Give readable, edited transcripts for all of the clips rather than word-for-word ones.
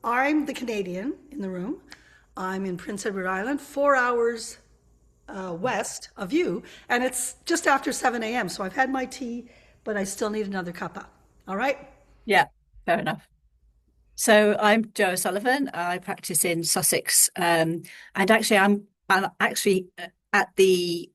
I'm the Canadian in the room. I'm in Prince Edward Island, 4 hours west of you, and it's just after 7 a.m. So I've had my tea, but I still need another cuppa. All right? Yeah, fair enough. So I'm Jo O'Sullivan. I practice in Sussex, and actually, I'm actually at the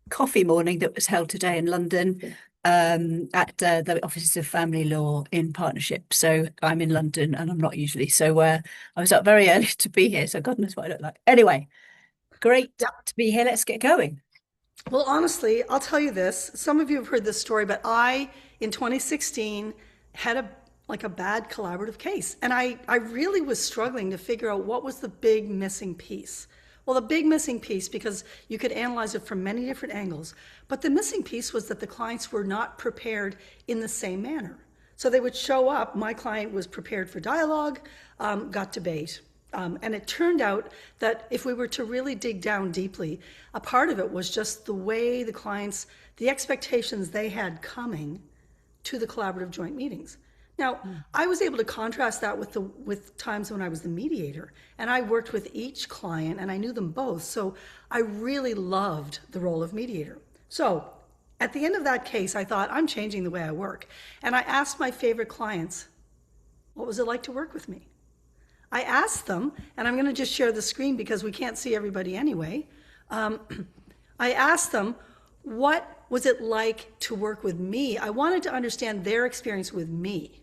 coffee morning that was held today in London, at the Offices of Family Law in Partnership. So I'm in London, and I'm not usually. So I was up very early to be here. So God knows what I look like. Anyway, great Yeah. to be here. Let's get going. Well, honestly, I'll tell you this. Some of you have heard this story, but I, in 2016, had a bad collaborative case. And I really was struggling to figure out what was the big missing piece. Well, the big missing piece, because you could analyze it from many different angles, but the missing piece was that the clients were not prepared in the same manner. So they would show up. My client was prepared for dialogue, got debate. And it turned out that if we were to really dig down deeply, a part of it was just the way the clients, the expectations they had coming to the collaborative joint meetings. Now, I was able to contrast that with times when I was the mediator, and I worked with each client and I knew them both. So I really loved the role of mediator. So at the end of that case, I thought, I'm changing the way I work. And I asked my favorite clients, what was it like to work with me? I asked them, and I'm going to just share the screen because we can't see everybody anyway. Um, I asked them, what was it like to work with me? I wanted to understand their experience with me.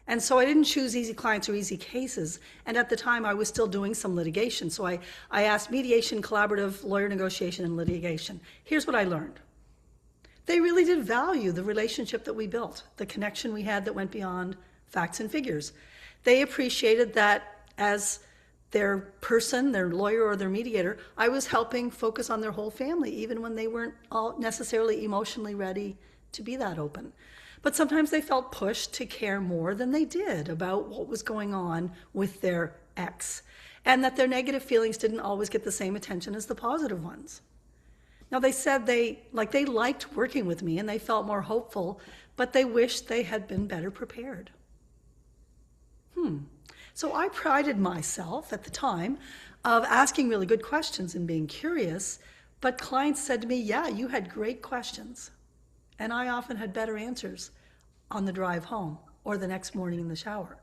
And so I didn't choose easy clients or easy cases. And at the time, I was still doing some litigation. So I asked mediation, collaborative, lawyer negotiation, and litigation. Here's what I learned. They really did value the relationship that we built, the connection we had that went beyond facts and figures. They appreciated that as their person, their lawyer or their mediator, I was helping focus on their whole family, even when they weren't all necessarily emotionally ready to be that open. But sometimes they felt pushed to care more than they did about what was going on with their ex, and that their negative feelings didn't always get the same attention as the positive ones. Now they said they liked working with me and they felt more hopeful, but they wished they had been better prepared. So I prided myself at the time of asking really good questions and being curious, but clients said to me, yeah, you had great questions. And I often had better answers on the drive home or the next morning in the shower.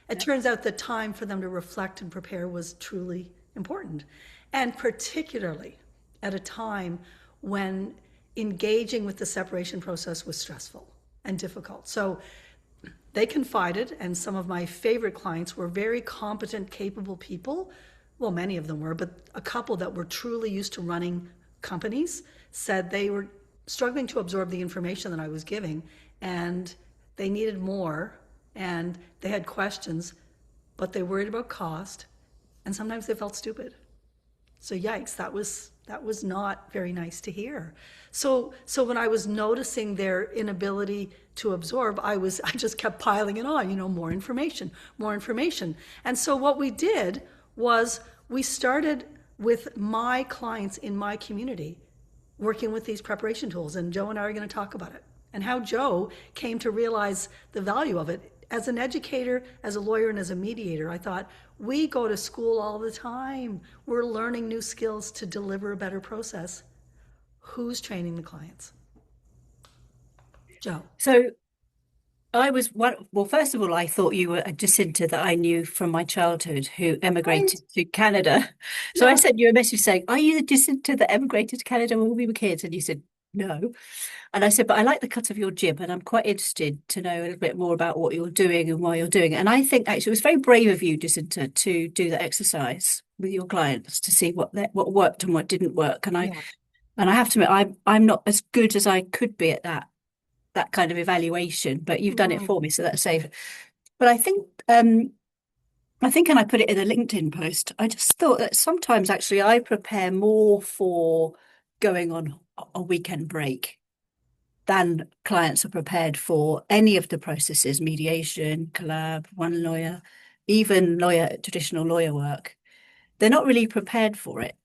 It Yeah. turns out that time for them to reflect and prepare was truly important. And particularly at a time when engaging with the separation process was stressful and difficult. So they confided, and some of my favorite clients were very competent, capable people. Well, many of them were, but a couple that were truly used to running companies said they were struggling to absorb the information that I was giving, and they needed more, and they had questions, but they worried about cost, and sometimes they felt stupid. So yikes, that was not very nice to hear. So when I was noticing their inability to absorb, I just kept piling it on, more information, more information. And so what we did was we started with my clients in my community working with these preparation tools, and Joe and I are going to talk about it and how Joe came to realize the value of it. As an educator, as a lawyer, and as a mediator, I thought, we go to school all the time. We're learning new skills to deliver a better process. Who's training the clients? Joe. So I was one. Well, first of all, I thought you were a Jacinta that I knew from my childhood who Right. emigrated to Canada. So I Yeah. sent you a message saying, "Are you the Jacinta that emigrated to Canada when we were kids?" And you said, "No." And I said, "But I like the cut of your jib, and I'm quite interested to know a little bit more about what you're doing and why you're doing it." And I think actually it was very brave of you, Jacinta, to do that exercise with your clients to see what worked and what didn't work. Yeah. And I have to admit, I'm not as good as I could be at that kind of evaluation, but you've done it Mm. for me, so that's safe. But I think, and I put it in a LinkedIn post, I just thought that sometimes actually I prepare more for going on a weekend break than clients are prepared for any of the processes, mediation, collab, one lawyer, even traditional lawyer work. They're not really prepared for it.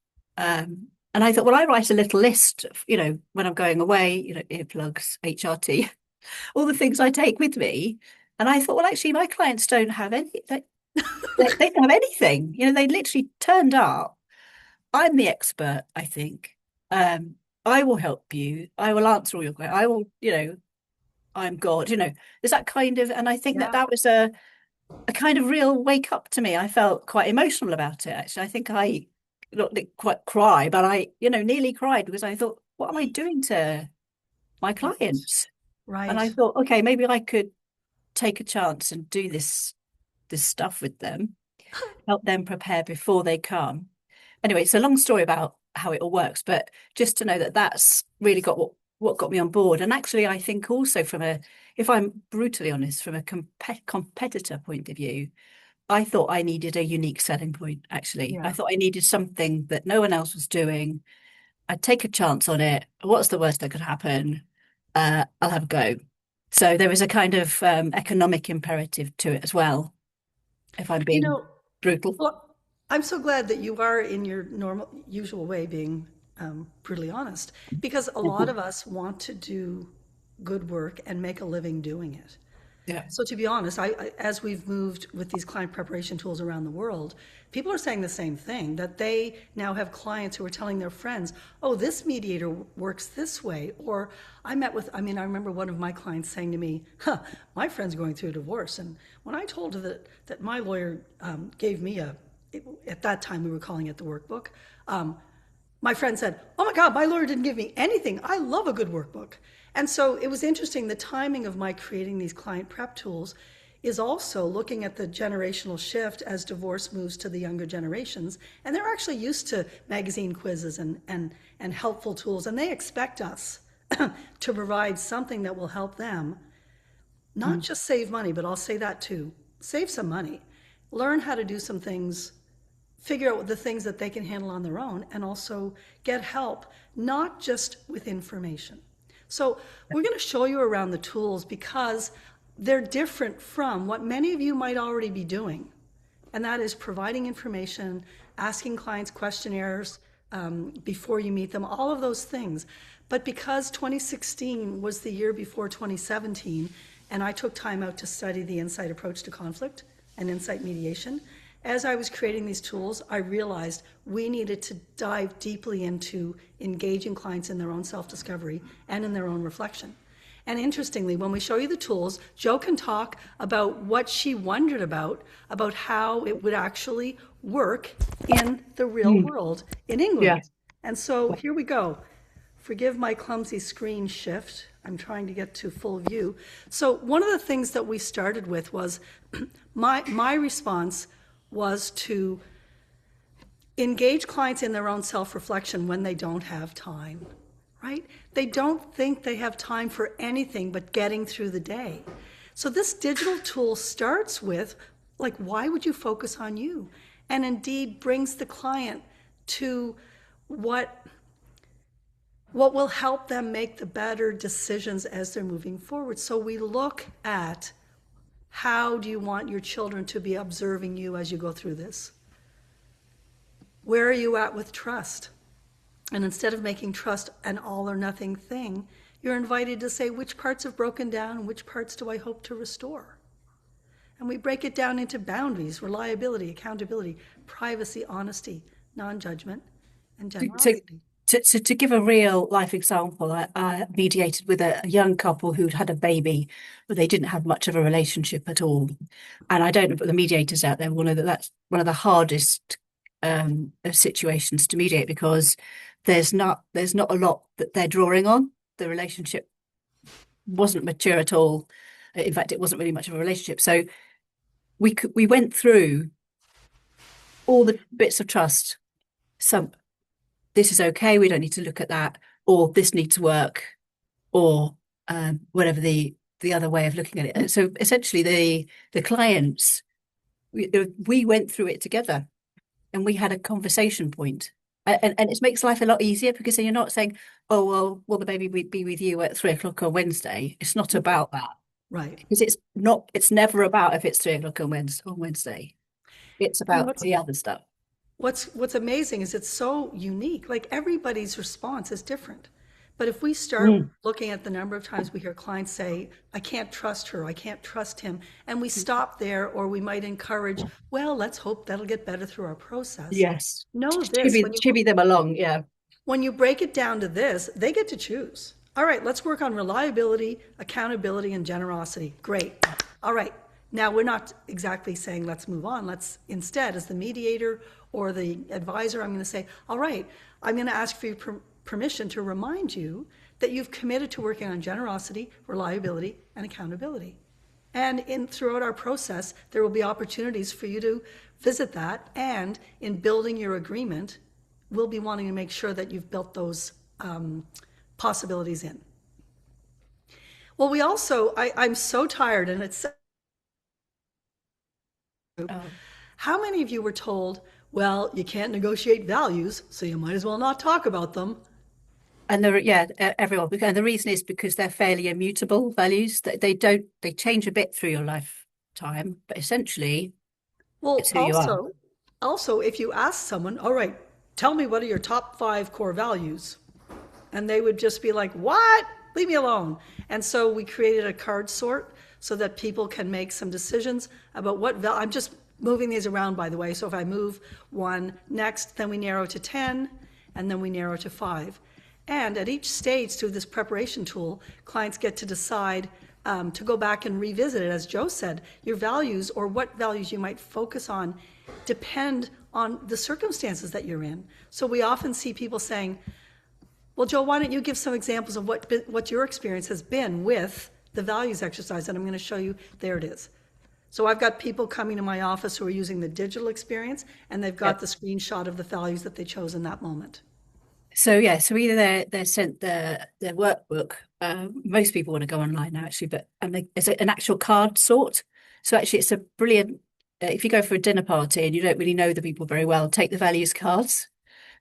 And I thought, well, I write a little list, when I'm going away, earplugs, HRT, all the things I take with me. And I thought, well, actually, my clients don't have any. They didn't have anything. They literally turned up. I'm the expert, I think. Um, I will help you. I will answer all your questions. I will, I'm God. There's that kind of, and I think that Yeah. that was a kind of real wake up to me. I felt quite emotional about it, actually. I think I didn't quite cry, but I, nearly cried because I thought, what am I doing to my Right. clients? And I Right. thought, okay, maybe I could take a chance and do this stuff with them, help them prepare before they come. Anyway, it's a long story about how it all works, but just to know that that's really got what got me on board. And actually, I think also if I'm brutally honest, from a competitor point of view, I thought I needed a unique selling point, actually. I Yeah. thought I needed something that no one else was doing. I'd take a chance on it. What's the worst that could happen? I'll have a go. So there was a kind of economic imperative to it as well, if I'm You being know, brutal. well, I'm so glad that you are in your normal, usual way being brutally honest, because a lot of us want to do good work and make a living doing it. Yeah. So to be honest, as we've moved with these client preparation tools around the world, people are saying the same thing, that they now have clients who are telling their friends, oh, this mediator works this way. Or I remember one of my clients saying to me, huh, my friend's going through a divorce. And when I told her that my lawyer gave me at that time we were calling it the workbook, um, my friend said, oh my God, my lawyer didn't give me anything. I love a good workbook. And so it was interesting. The timing of my creating these client prep tools is also looking at the generational shift as divorce moves to the younger generations. And they're actually used to magazine quizzes and helpful tools. And they expect us to provide something that will help them not Mm. just save money, but I'll say that too, save some money, learn how to do some things, figure out the things that they can handle on their own, and also get help, not just with information. So we're going to show you around the tools because they're different from what many of you might already be doing. And that is providing information, asking clients questionnaires before you meet them, all of those things. But because 2016 was the year before 2017, and I took time out to study the insight approach to conflict and insight mediation, as I was creating these tools, I realized we needed to dive deeply into engaging clients in their own self discovery and in their own reflection. And interestingly, when we show you the tools, Jo can talk about what she wondered about how it would actually work in the real Mm. world in Yeah. England. And so here we go. Forgive my clumsy screen shift. I'm trying to get to full view. So one of the things that we started with was my response was to engage clients in their own self-reflection when they don't have time, right? They don't think they have time for anything but getting through the day. So this digital tool starts with, like, why would you focus on you? And indeed brings the client to what will help them make the better decisions as they're moving forward. So we look at how do you want your children to be observing you as you go through this? Where are you at with trust? And instead of making trust an all or nothing thing, you're invited to say, which parts have broken down and which parts do I hope to restore? And we break it down into boundaries, reliability, accountability, privacy, honesty, non judgment, and So, generosity. to give a real life example, I mediated with a young couple who'd had a baby, but they didn't have much of a relationship at all. And I don't know, but the mediators out there will know that that's one of the hardest of situations to mediate because there's not a lot that they're drawing on. The relationship wasn't mature at all. In fact, it wasn't really much of a relationship. So we went through all the bits of trust. Some this is okay, we don't need to look at that, or this needs work, or whatever the other way of looking at it. So essentially, the clients we went through it together, and we had a conversation point. And it makes life a lot easier because then you're not saying, "Oh, well, will the baby be with you at 3 o'clock on Wednesday?" It's not Right, about that right. because it's not. It's never about if it's 3 o'clock on Wednesday. It's And about the other stuff. what's amazing is it's so unique. Like everybody's response is different. But if we start Mm. looking at the number of times we hear clients say, I can't trust her, I can't trust him, and we stop there, or we might encourage, well, let's hope that'll get better through our process. Yes. Know this, Chivvy them along. Yeah. when you break it down to this, they get to choose. All right, let's work on reliability, accountability, and generosity. Great. All right, now we're not exactly saying let's move on. Let's instead, as the mediator or the advisor, I'm going to say, all right, I'm going to ask for your permission to remind you that you've committed to working on generosity, reliability, and accountability. And throughout our process, there will be opportunities for you to visit that. And in building your agreement, we'll be wanting to make sure that you've built those possibilities in. Well, we also, I'm so tired, and it's, Oh. how many of you were told, well, you can't negotiate values, so you might as well not talk about them? And everyone. And the reason is because they're fairly immutable values. They change a bit through your lifetime, but essentially Well, it's who you are. also, if you ask someone, all right, tell me what are your top 5 core values? And they would just be like, what? Leave me alone. And so we created a card sort so that people can make some decisions about I'm just moving these around, by the way. So if I move one next, then we narrow to 10, and then we narrow to 5. And at each stage through this preparation tool, clients get to decide to go back and revisit it. As Joe said, your values, or what values you might focus on, depend on the circumstances that you're in. So we often see people saying, well, Joe, why don't you give some examples of what your experience has been with the values exercise? And I'm going to show you, there it is. So I've got people coming to my office who are using the digital experience, and they've got Yep. the screenshot of the values that they chose in that moment. So yeah, so either they're sent their workbook. Most people want to go online now, actually, but it's an actual card sort. So actually, it's a brilliant. If you go for a dinner party and you don't really know the people very well, take the values cards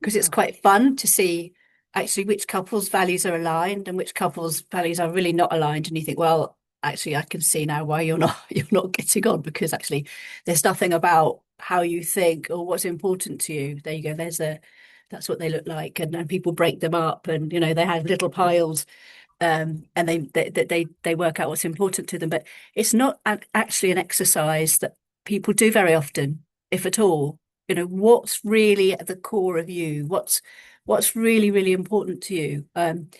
because it's Yeah. quite fun to see actually which couples' values are aligned and which couples' values are really not aligned. And you think, well, actually, I can see now why you're not getting on, because actually there's nothing about how you think or what's important to you. There you go. That's what they look like, and people break them up, and they have little piles, and they work out what's important to them. But it's not actually an exercise that people do very often, if at all. What's really at the core of you, what's really, really important to you. And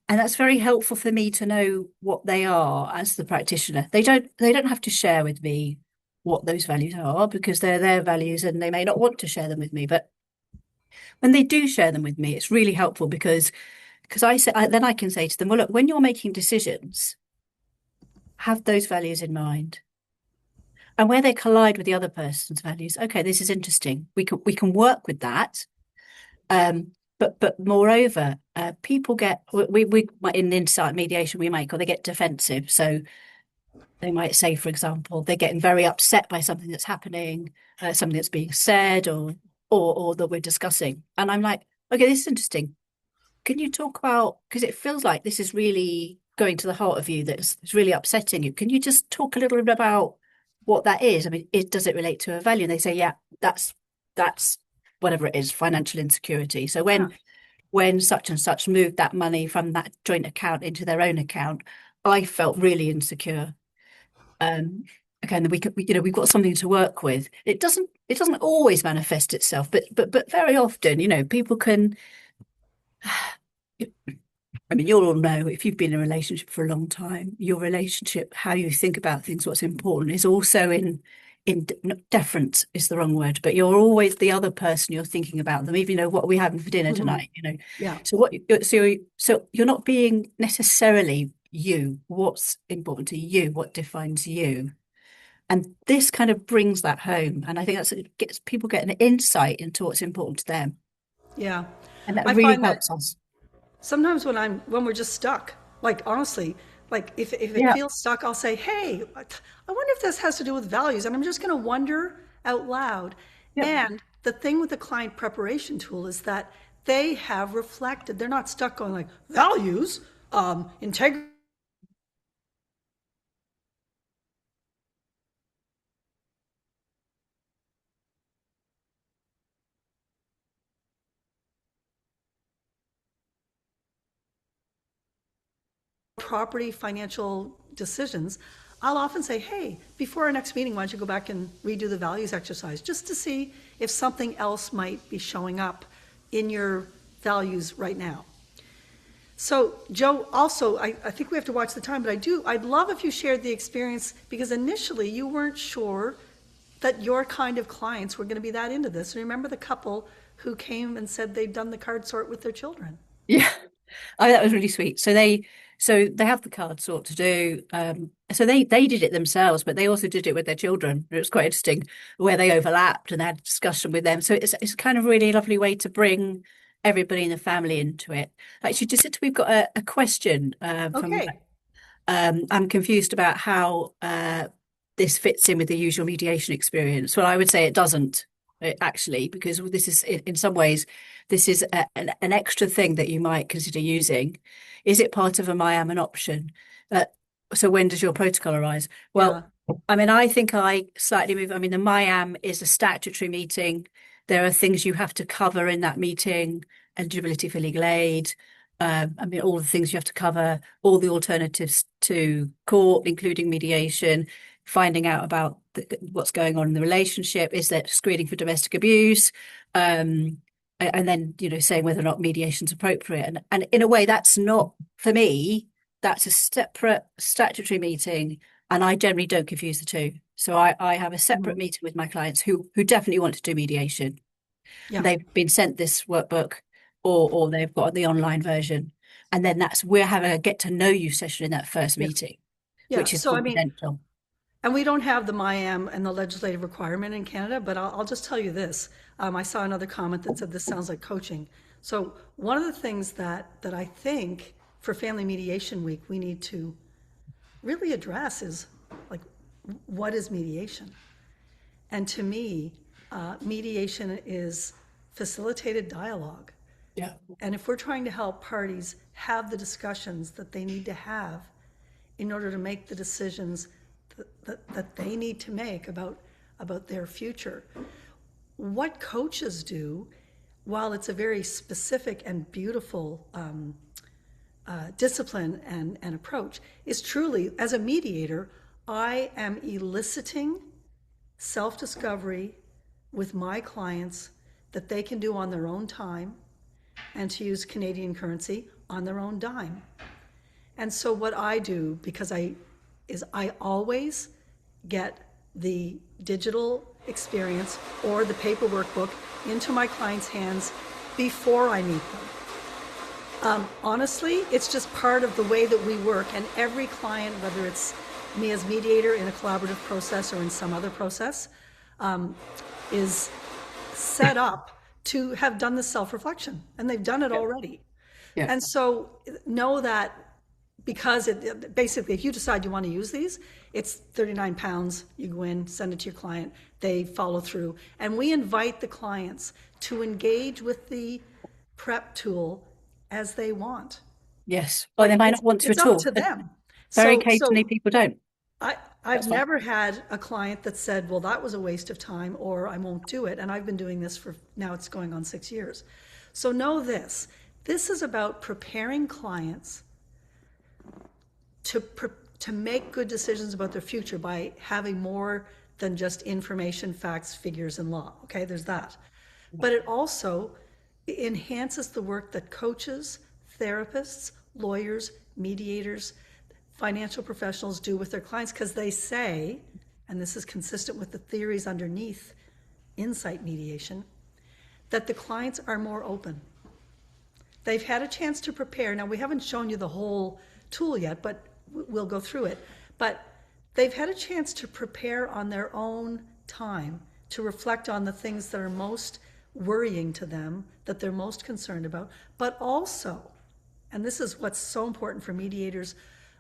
that's very helpful for me to know what they are as the practitioner. They don't have to share with me what those values are, because they're their values and they may not want to share them with me. But when they do share them with me, it's really helpful because then I can say to them, well, look, when you're making decisions, have those values in mind. And where they collide with the other person's values, okay, this is interesting. We can work with that. But moreover, people get we in insight mediation we might call, they get defensive. So they might say, for example, they're getting very upset by something that's happening, something that's being said, or that we're discussing. And I'm like, okay, this is interesting. Can you talk about, because it feels like this is really going to the heart of you, it's really upsetting you. Can you just talk a little bit about what that is? I mean, does it relate to a value? And they say, yeah, that's whatever it is, financial insecurity. So Yeah. when such and such moved that money from that joint account into their own account, I felt really insecure. Okay, and we've got something to work with. It doesn't always manifest itself, but very often, people can. I mean, you'll all know, if you've been in a relationship for a long time, your relationship, how you think about things, what's important, is also not deference is the wrong word, but you're always the other person, you're thinking about them, even what are we having for dinner Mhm. tonight. Yeah. So you're not being necessarily you. What's important to you? What defines you? And this kind of brings that home, and I think it gets people get an insight into what's important to them, Yeah. and that I really find that helps us. sometimes when we're just stuck, like honestly, like if it Yeah. feels stuck, I'll say, hey, I wonder if this has to do with values. And I'm just going to wonder out loud. Yep. And the thing with the client preparation tool is that they have reflected. They're not stuck going like values, integrity. property financial decisions, I'll often say, hey, before our next meeting, why don't you go back and redo the values exercise, just to see if something else might be showing up in your values right now. So, Joe, also, I think we have to watch the time, but I'd love if you shared the experience, because initially you weren't sure that your kind of clients were going to be that into this. Remember the couple who came and said they'd done the card sort with their children? Yeah. Oh, that was really sweet. So they have the card sort to do. So they did it themselves, but they also did it with their children. It was quite interesting where they overlapped and they had a discussion with them. So it's kind of really lovely way to bring everybody in the family into it. Actually, just we've got a question from Okay. I'm confused about how this fits in with the usual mediation experience. Well, I would say it doesn't actually, because this is in some ways this is an extra thing that you might consider using. Is it part of a I am an option? So when does your protocol arise? Yeah. Well, I mean, I think I slightly move. I mean, the MIAM is a statutory meeting. There are things you have to cover in that meeting: eligibility for legal aid. I mean, all the things you have to cover, all the alternatives to court, including mediation, finding out about what's going on in the relationship. Is there screening for domestic abuse? And then, saying whether or not mediation's appropriate. And in a way, that's not, for me, that's a separate statutory meeting. And I generally don't confuse the two. So I have a separate Mhm. meeting with my clients who definitely want to do mediation. Yeah. They've been sent this workbook or they've got the online version. And then we're having a get to know you session in that first Yeah. meeting, Yeah. which is So, I mean, confidential. and we don't have the MIAM and the legislative requirement in Canada, but I'll just tell you this. I saw another comment that said this sounds like coaching. So one of the things that I think for Family Mediation Week we need to really address is, like, what is mediation? And to me, mediation is facilitated dialogue. Yeah. And if we're trying to help parties have the discussions that they need to have in order to make the decisions that they need to make about their future, what coaches do, while it's a very specific and beautiful discipline and approach, is truly, as a mediator, I am eliciting self-discovery with my clients that they can do on their own time, and, to use Canadian currency, on their own dime. And so what I do, because I always get the digital experience or the paper workbook into my clients' hands before I meet them. Honestly, it's just part of the way that we work, and every client, whether it's me as mediator in a collaborative process or in some other process, is set up to have done the self-reflection, and they've done it already. Yeah. And so know that, because basically, if you decide you want to use these, it's £39. You go in, send it to your client, they follow through. And we invite the clients to engage with the prep tool as they want. Yes. Or they might not want to It's at up all. to them. Very So, occasionally people don't. I've That's fine. never had a client that said, well, that was a waste of time, or I won't do it. And I've been doing this for, now it's going on 6 years. So know this. This is about preparing clients to make good decisions about their future by having more than just information, facts, figures, and law. Okay, there's that. But it also enhances the work that coaches, therapists, lawyers, mediators, financial professionals do with their clients, because they say, and this is consistent with the theories underneath insight mediation, that the clients are more open. They've had a chance to prepare. Now, we haven't shown you the whole tool yet, but we'll go through it. But they've had a chance to prepare on their own time, to reflect on the things that are most worrying to them, that they're most concerned about, but also, and this is what's so important for mediators,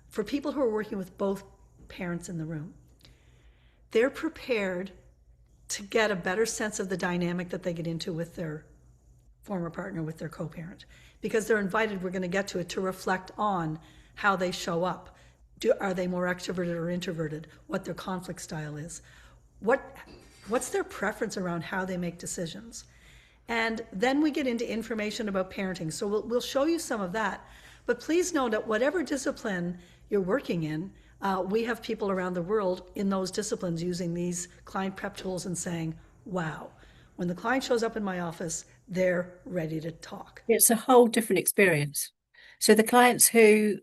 for people who are working with both parents in the room, they're prepared to get a better sense of the dynamic that they get into with their former partner, with their co-parent, because they're invited, we're going to get to it, to reflect on how they show up. Are they more extroverted or introverted? What their conflict style is? What's their preference around how they make decisions? And then we get into information about parenting. So we'll show you some of that. But please know that whatever discipline you're working in, we have people around the world in those disciplines using these client prep tools and saying, wow, when the client shows up in my office, they're ready to talk. It's a whole different experience. So the clients who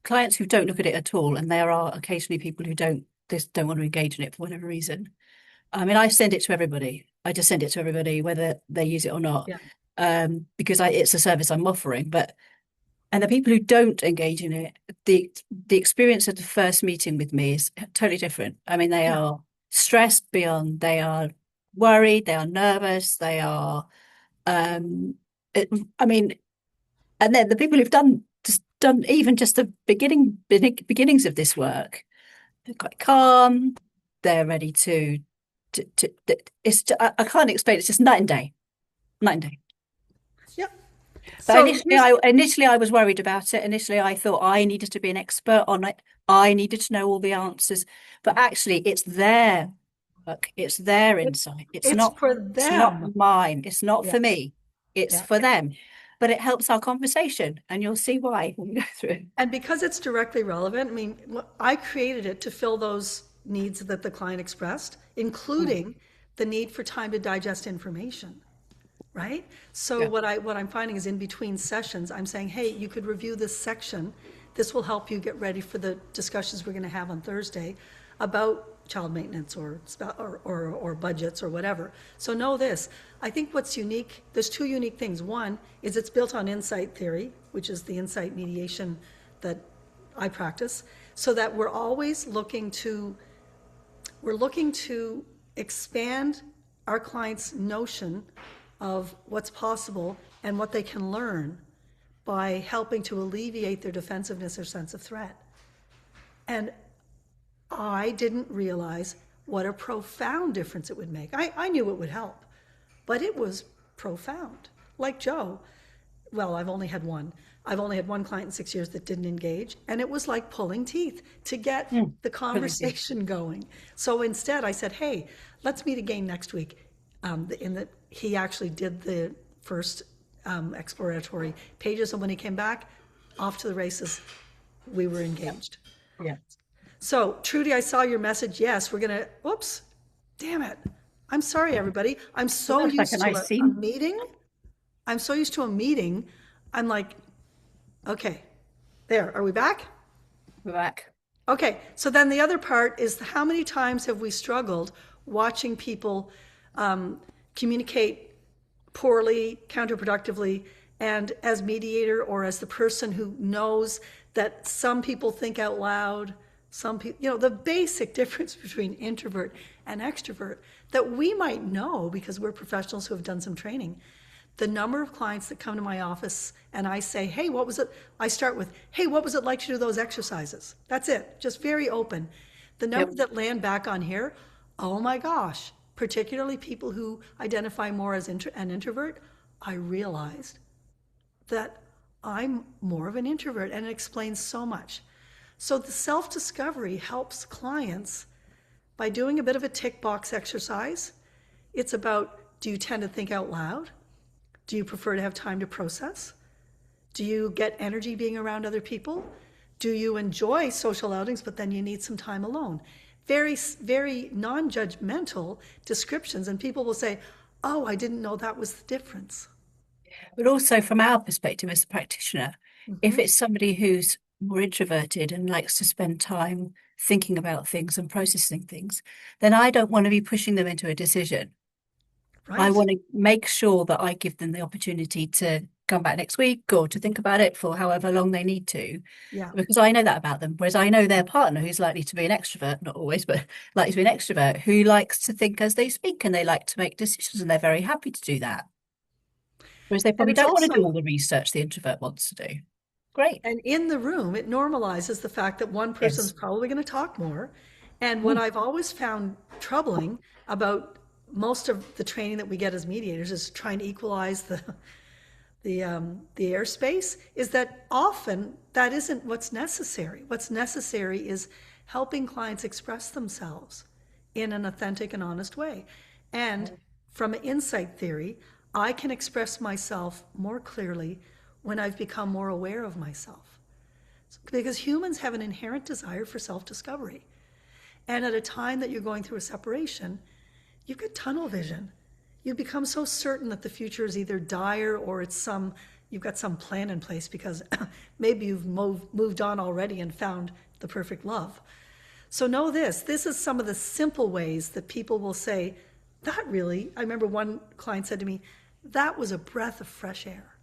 don't look at it at all, and there are occasionally people who don't want to engage in it for whatever reason. I mean, I send it to everybody. I just send it to everybody, whether they use it or not, Yeah. because it's a service I'm offering. And the people who don't engage in it, the experience of the first meeting with me is totally different. I mean, they Yeah. are stressed beyond, they are worried, they are nervous, they are, um, I mean, and then the people who've done even just the beginnings of this work, they're quite calm. They're ready to I can't explain. It's just night and day, night and day. Yep. But So here's, initially I was worried about it. Initially, I thought I needed to be an expert on it. I needed to know all the answers. But actually, it's their work. It's their insight. it's for It's not them. mine. It's not Yeah. for me. It's Yeah. for them. But it helps our conversation, and you'll see why when we go through it. And because it's directly relevant, I mean, I created it to fill those needs that the client expressed, Mm. including the need for time to digest information, right? So Yeah. what I'm finding is in between sessions, I'm saying, hey, you could review this section. This will help you get ready for the discussions we're going to have on Thursday about child maintenance or budgets or whatever. So know this. I think what's unique, there's two unique things. One is it's built on insight theory, which is the insight mediation that I practice, so that we're looking to expand our clients' notion of what's possible and what they can learn by helping to alleviate their defensiveness or sense of threat. And I didn't realize what a profound difference it would make. I knew it would help, but it was profound. Like Joe, well, I've only had one. I've only had one client in 6 years that didn't engage, and it was like pulling teeth to get Mm. the Really good. conversation going. So instead, I said, "Hey, let's meet again next week." He actually did the first exploratory pages, and when he came back, off to the races, we were engaged. Yeah. So, Trudy, I saw your message. Yes, we're gonna. Oops, damn it. I'm sorry, everybody. I'm Well, so that's like a used to nice a scene. meeting. I'm so used to a meeting. I'm like, okay, there. Are we back? We're back. Okay. So then the other part is how many times have we struggled watching people communicate poorly, counterproductively, and as mediator or as the person who knows that some people think out loud, some people, the basic difference between introvert and extrovert that we might know because we're professionals who have done some training. The number of clients that come to my office and I say, hey, what was it? I start with, hey, what was it like to do those exercises? That's it, just very open. The number Yep. that land back on here, oh my gosh, particularly people who identify more as an introvert, I realized that I'm more of an introvert, and it explains so much. So the self-discovery helps clients by doing a bit of a tick box exercise. It's about, do you tend to think out loud? Do you prefer to have time to process? Do you get energy being around other people? Do you enjoy social outings, but then you need some time alone? Very, very non-judgmental descriptions, and people will say, oh, I didn't know that was the difference. But also from our perspective as a practitioner, if Mm-hmm. it's somebody who's more introverted and likes to spend time thinking about things and processing things, then I don't want to be pushing them into a decision. I Right. want to make sure that I give them the opportunity to come back next week or to think about it for however long they need to, Yeah. because I know that about them. Whereas I know their partner, who's likely to be an extrovert, not always, but likely to be an extrovert, who likes to think as they speak and they like to make decisions and they're very happy to do that. Whereas they And probably it's don't want to do also, all the research the introvert wants to do. Great. and in the room, it normalizes the fact that one person's Yes. probably going to talk more. And what Mm. I've always found troubling about most of the training that we get as mediators is trying to equalize the airspace, is that often that isn't what's necessary. What's necessary is helping clients express themselves in an authentic and honest way. And from an insight theory, I can express myself more clearly when I've become more aware of myself. Because humans have an inherent desire for self-discovery. And at a time that you're going through a separation, you've got tunnel vision. You become so certain that the future is either dire or you've got some plan in place because maybe you've moved on already and found the perfect love. So know this is some of the simple ways that people will say, I remember one client said to me, that was a breath of fresh air.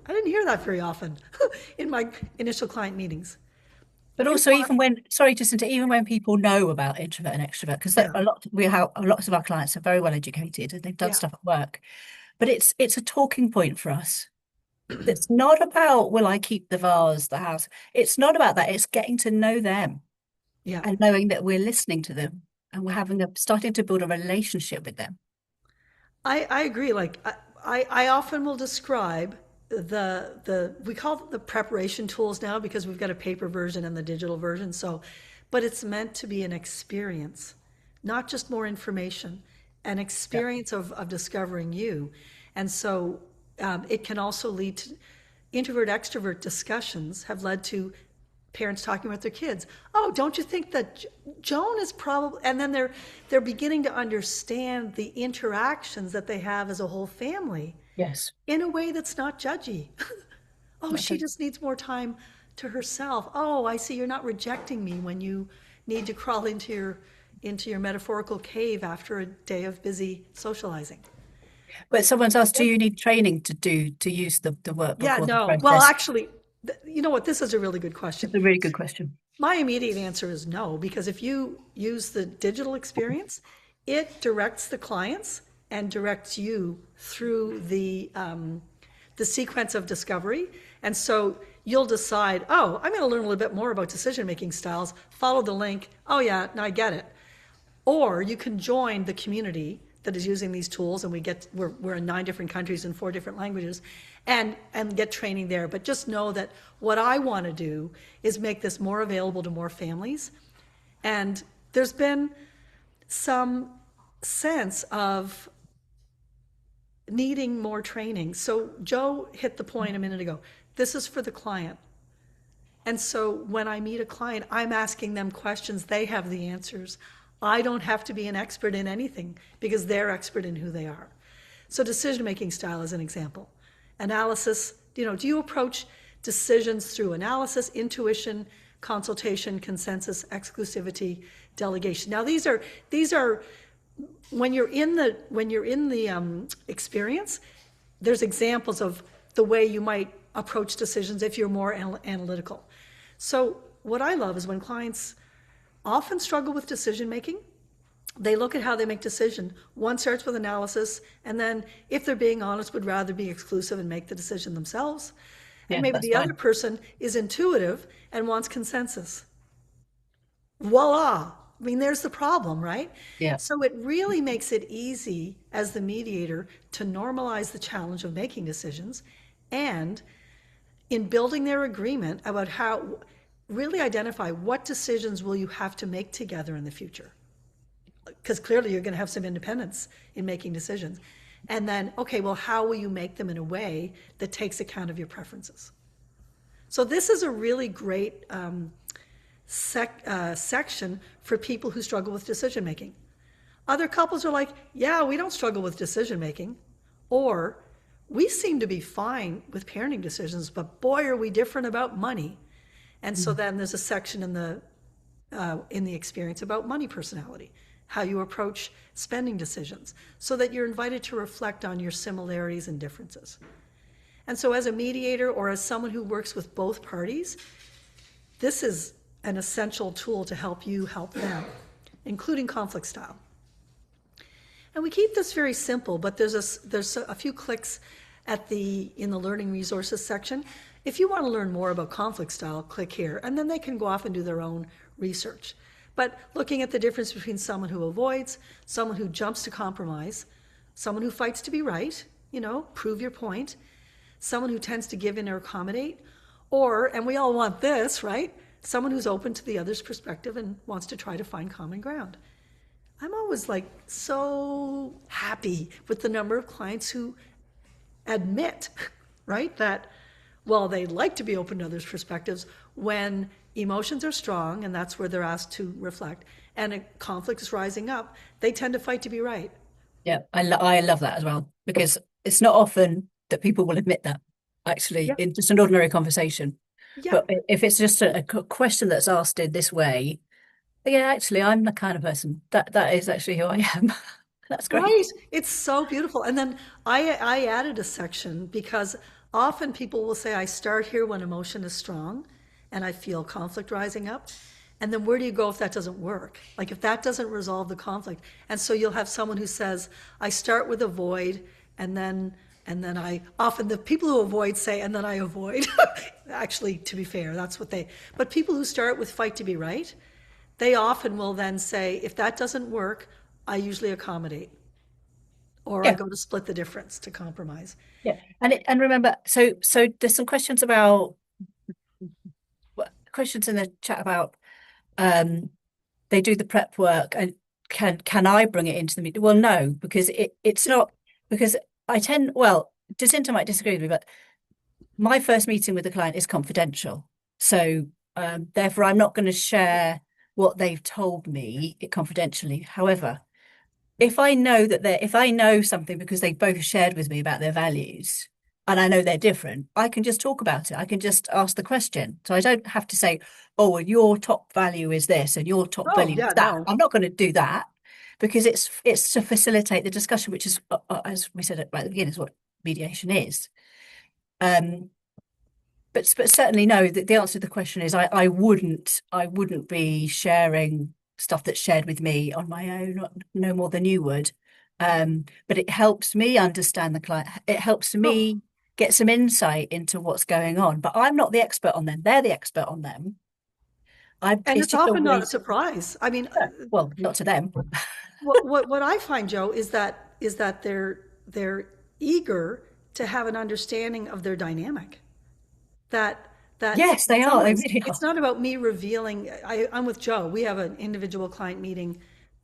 I didn't hear that very often in my initial client meetings. But You also, want, even when people know about introvert and extrovert, because yeah, lots of our clients are very well educated and they've done yeah. stuff at work, but it's a talking point for us. It's not about will I keep the vase, the house. It's not about that. It's getting to know them Yeah, and knowing that we're listening to them and we're starting to build a relationship with them. I agree. Like I often will describe we call it the preparation tools now because we've got a paper version and the digital version. So, but it's meant to be an experience, not just more information, an Yeah. experience of discovering you. And so it can also lead to introvert extrovert discussions have led to parents talking with their kids. Oh, don't you think that Joan is probably, and then they're beginning to understand the interactions that they have as a whole family Yes. in a way that's not judgy. Oh, Not she to- just needs more time to herself. Oh, I see you're not rejecting me when you need to crawl into your metaphorical cave after a day of busy socializing. But someone's asked, do you need training to use the workbook Yeah, or the no. Well, process? actually, you know what? This is a really good It's question. a really good question. My immediate answer is no, because if you use the digital experience, it directs the clients and directs you through the sequence of discovery. And so you'll decide, oh, I'm going to learn a little bit more about decision-making styles, follow the link. Oh yeah, now I get it. Or you can join the community that is using these tools, and we're in 9 different countries and 4 different languages, and get training there. But just know that what I want to do is make this more available to more families. And there's been some sense of needing more training. So Joe hit the point a minute ago. This is for the client. And so when I meet a client, I'm asking them questions. They have the answers. I don't have to be an expert in anything because they're expert in who they are. So decision-making style is an example. Analysis, do you approach decisions through analysis, intuition, consultation, consensus, exclusivity, delegation? Now these are when you're in the experience, there's examples of the way you might approach decisions if you're more analytical. So what I love is when clients often struggle with decision making, they look at how they make decision. One starts with analysis, and then if they're being honest, would rather be exclusive and make the decision themselves. And Yeah, maybe that's the other fine. person is intuitive and wants consensus. Voila. I mean, there's the problem, right? Yeah. So it really makes it easy as the mediator to normalize the challenge of making decisions and in building their agreement about how really identify what decisions will you have to make together in the future, because clearly you're going to have some independence in making decisions, and then okay, well, how will you make them in a way that takes account of your preferences? So this is a really great section for people who struggle with decision making. Other couples are like, yeah, we don't struggle with decision making, or we seem to be fine with parenting decisions, but boy, are we different about money. And so Mm. then there's a section in the experience about money personality, how you approach spending decisions, so that you're invited to reflect on your similarities and differences. And so as a mediator or as someone who works with both parties, this is an essential tool to help you help them, including conflict style. And we keep this very simple, but there's a few clicks in the learning resources section. If you want to learn more about conflict style, click here, and then they can go off and do their own research. But looking at the difference between someone who avoids, someone who jumps to compromise, someone who fights to be right, prove your point, someone who tends to give in or accommodate, or, and we all want this, right? Someone who's open to the other's perspective and wants to try to find common ground. I'm always like so happy with the number of clients who admit, right, that Well, they like to be open to others' perspectives when emotions are strong, and that's where they're asked to reflect, and a conflict is rising up. They tend to fight to be right. Yeah, I love that as well because it's not often that people will admit that actually Yeah. in just an ordinary conversation. Yeah. But if it's just a question that's asked in this way, yeah, actually, I'm the kind of person that is actually who I am. That's great. Right. It's so beautiful. And then I added a section because often people will say, I start here when emotion is strong and I feel conflict rising up. And then where do you go if that doesn't work? Like if that doesn't resolve the conflict. And so you'll have someone who says, I start with avoid and then I often the people who avoid say, and then I avoid. Actually, to be fair, that's what they, but people who start with fight to be right, they often will then say, if that doesn't work, I usually accommodate or I Yeah, go to split the difference to compromise. yeah. And remember, so there's some questions about questions in the chat about um they do the prep work and can I bring it into the meeting? Well, no, because it's not because I tend well, Jacinta might disagree with me, but my first meeting with the client is confidential. So therefore I'm not going to share what they've told me confidentially. However, if I know something because they both shared with me about their values and I know they're different, I can just talk about it. I can just ask the question. So I don't have to say, oh, well, your top value is this and your top Oh, value is yeah, that. no. I'm not going to do that because it's to facilitate the discussion, which is, as we said right at the beginning, is what mediation is. Um, but certainly no, the answer to the question is I wouldn't be sharing stuff that's shared with me on my own, no more than you would. But it helps me understand the client. It helps Oh, me get some insight into what's going on. But I'm not the expert on them. They're the expert on them. and It's it's just a often not a way, surprise. I mean, well, not to them. what I find, Joe, is that they're eager to have an understanding of their dynamic. That that Yes, in they some are. They ways really it's are. not about me revealing. I'm with Joe. We have an individual client meeting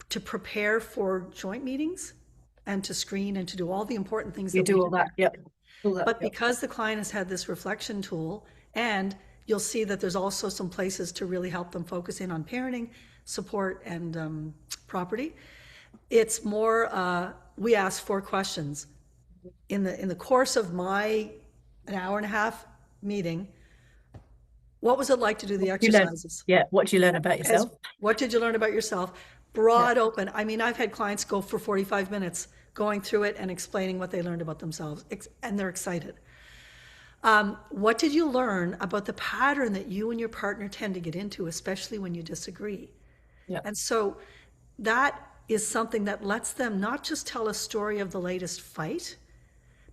to prepare for joint meetings and to screen and to do all the important things You that we do do all that. there. Yep. All that. But Yep. because the client has had this reflection tool, and you'll see that there's also some places to really help them focus in on parenting, support, and property. It's more, we ask 4 questions. In the course of my an hour and a half meeting, what was it like to do the You learn. exercises? Yeah. What do you learn about As yourself? what did you learn about yourself? Yeah. Broad open. I mean, I've had clients go for 45 minutes going through it and explaining what they learned about themselves, and they're excited. What did you learn about the pattern that you and your partner tend to get into, especially when you disagree? Yeah. And so that is something that lets them not just tell a story of the latest fight,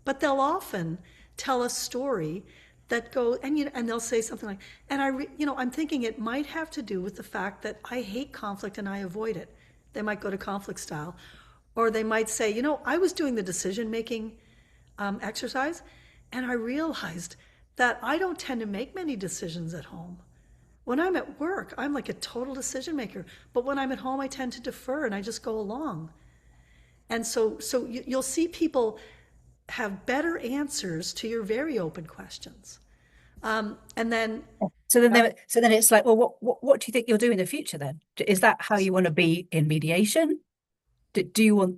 but they'll often tell a story that go and they'll say something like, and I'm thinking it might have to do with the fact that I hate conflict and I avoid it. They might go to conflict style, or they might say, I was doing the decision making exercise, and I realized that I don't tend to make many decisions at home. When I'm at work, I'm like a total decision maker, but when I'm at home, I tend to defer and I just go along. And so you'll see people have better answers to your very open questions. And then, So then it's like, well, what do you think you'll do in the future then? Is that how you want to be in mediation? Do you want,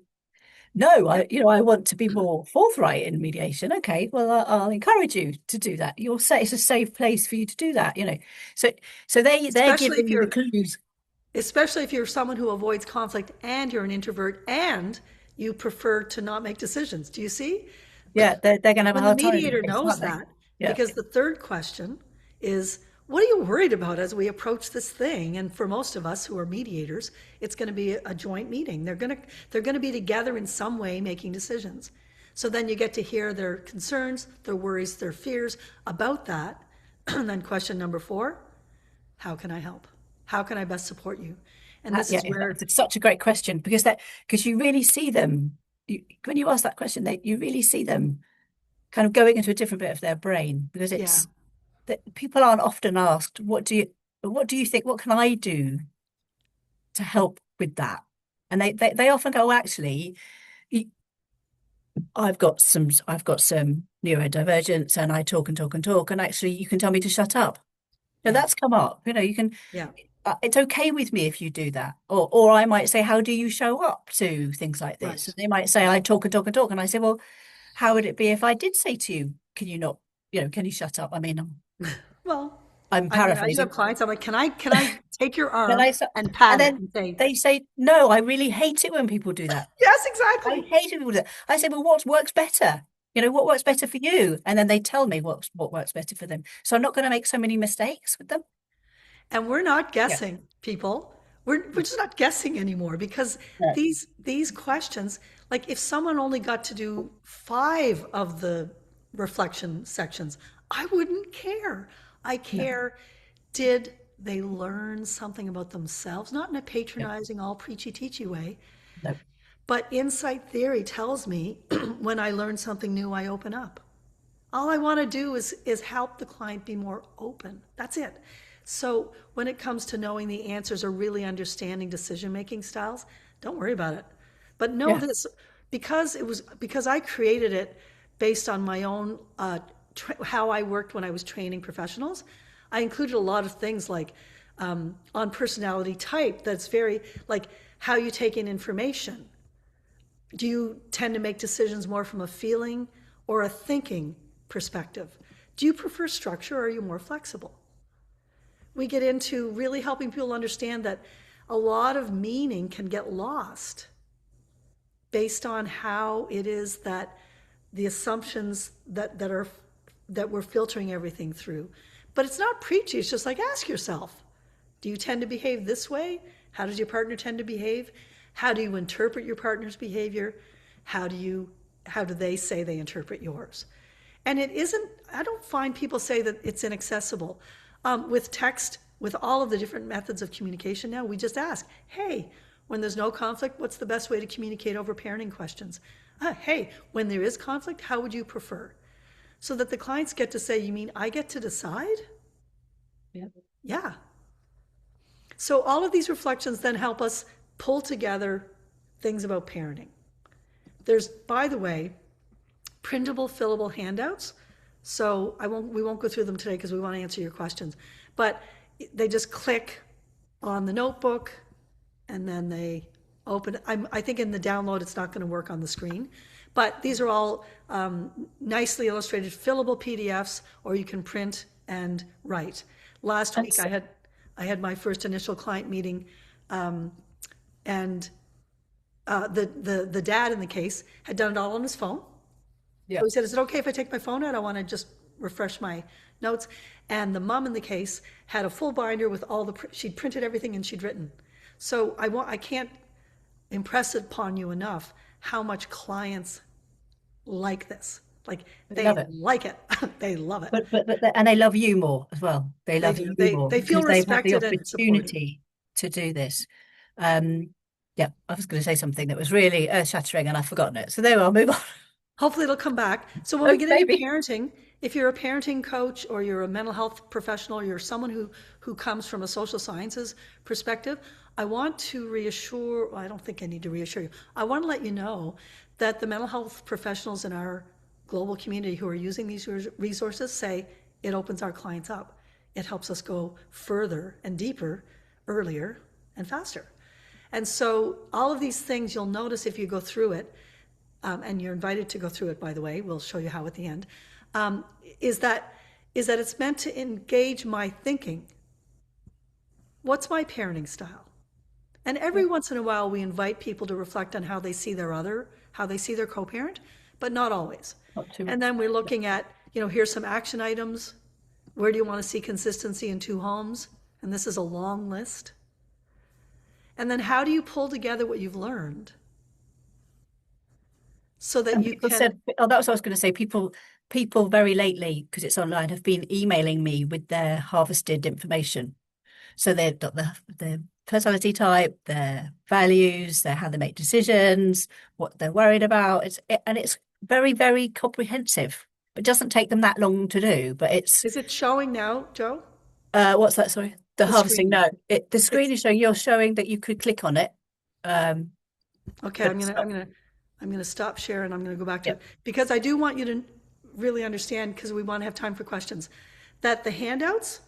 no, yeah, I want to be more forthright in mediation. Okay, well, I'll encourage you to do that. It's a safe place for you to do that, So they're especially if giving you the you're, clues. especially if you're someone who avoids conflict and you're an introvert and you prefer to not make decisions. Do you see? Yeah, they're going to have a When the hard time with mediator this, knows aren't they? that, Yeah. because the third question is, what are you worried about as we approach this thing? And for most of us who are mediators, it's going to be a joint meeting. They're going to be together in some way making decisions. So then you get to hear their concerns, their worries, their fears about that. And then question number 4, how can I help? How can I best support you? And this Yeah, is where, that's such a great question because you really see them when you ask that question, you really see them kind of going into a different bit of their brain because yeah, it's that people aren't often asked, what do you think, what can I do to help with that? And they often go, "Well, actually, y- I've got some neurodivergence and I talk and talk and talk, and actually you can tell me to shut up. So Yeah. that's come up. You can, Yeah. it's okay with me if you do that. Or I might say, how do you show up to things like this? And Right. they might say, I talk and talk and talk. And I say, well, how would it be if I did say to you, can you not, can you shut up? I mean, Well, I'm I mean, I do have paraphrasing. clients. I'm like, can I take your Then arm I say, and and pat it then and say, they say, no, I really hate it when people do that. yes, I exactly. hate it when people do that. I say, well, what works better? What works better for you? And then they tell me what works better for them. So I'm not going to make so many mistakes with them. And we're not Yeah. guessing, people. We're just not guessing anymore because No. these questions, like if someone only got to do 5 of the reflection sections, I wouldn't care. I No. care, did they learn something about themselves? Not in a Yeah. patronizing, all preachy teachy way, No. but insight theory tells me when I learn something new, I open up. All I want to do is help the client be more open. That's it. So when it comes to knowing the answers or really understanding decision making styles, don't worry about it. But know Yeah. this, because I created it based on my own how I worked when I was training professionals. I included a lot of things like on personality type. That's very like how you take in information. Do you tend to make decisions more from a feeling or a thinking perspective? Do you prefer structure or are you more flexible? We get into really helping people understand that a lot of meaning can get lost based on how it is that the assumptions that we're filtering everything through. But it's not preachy, it's just like ask yourself, do you tend to behave this way? How does your partner tend to behave? How do you interpret your partner's behavior? How do they say they interpret yours? And it isn't, I don't find people say that it's inaccessible. With text, with all of the different methods of communication now, we just ask, hey, when there's no conflict, what's the best way to communicate over parenting questions? Hey, when there is conflict, how would you prefer? So that the clients get to say, you mean I get to decide? Yeah. Yeah. So all of these reflections then help us pull together things about parenting. There's, by the way, printable, fillable handouts. So we won't go through them today because we want to answer your questions. But they just click on the notebook and then they open. I think in the download it's not going to work on the screen. But these are all nicely illustrated, fillable PDFs, or you can print and write. Last And week I had my first initial client meeting, and the dad in the case had done it all on his phone. yeah. So he said, "Is it okay if I take my phone out? I want to just refresh my notes." And the mom in the case had a full binder with all she'd printed everything and she'd written. So I can't impress upon you enough how much clients like this. Like They they love it. like it. They love it. And they love you more as well. They They love do. you They more they feel because they've had the respected and supported. opportunity to do this. Um, yeah, I was going to say something that was really earth-shattering and I've forgotten it. So there we are, move on. Hopefully it'll come back. So when we Oh, get into maybe. parenting, if you're a parenting coach or you're a mental health professional, or you're someone who comes from a social sciences perspective, I want to reassure, well, I don't think I need to reassure you. I want to let you know that the mental health professionals in our global community who are using these resources say it opens our clients up. It helps us go further and deeper, earlier and faster. And so all of these things you'll notice if you go through it, and you're invited to go through it, by the way, we'll show you how at the end, um, is that it's meant to engage my thinking. What's my parenting style? And Yeah, every once in a while, we invite people to reflect on how they see their co-parent, but not always. not too And much. then we're looking at, here's some action items. Where do you want to see consistency in 2 homes? And this is a long list. And then how do you pull together what you've learned so that And you people can, said, oh, that's what I was going to say. People very lately, because it's online, have been emailing me with their harvested information. So they've got their personality type, their values, their how they make decisions, what they're worried about. And it's very, very comprehensive. It doesn't take them that long to do, but it's is it showing now, Joe? what's that? Sorry, the The harvesting. screen. No, the screen It's is showing you're showing that you could click on it, um, okay. but I'm it's gonna I'm not. gonna I'm gonna stop share and I'm gonna go back to Yeah, it because I do want you to. really understand, because we want to have time for questions, that the handouts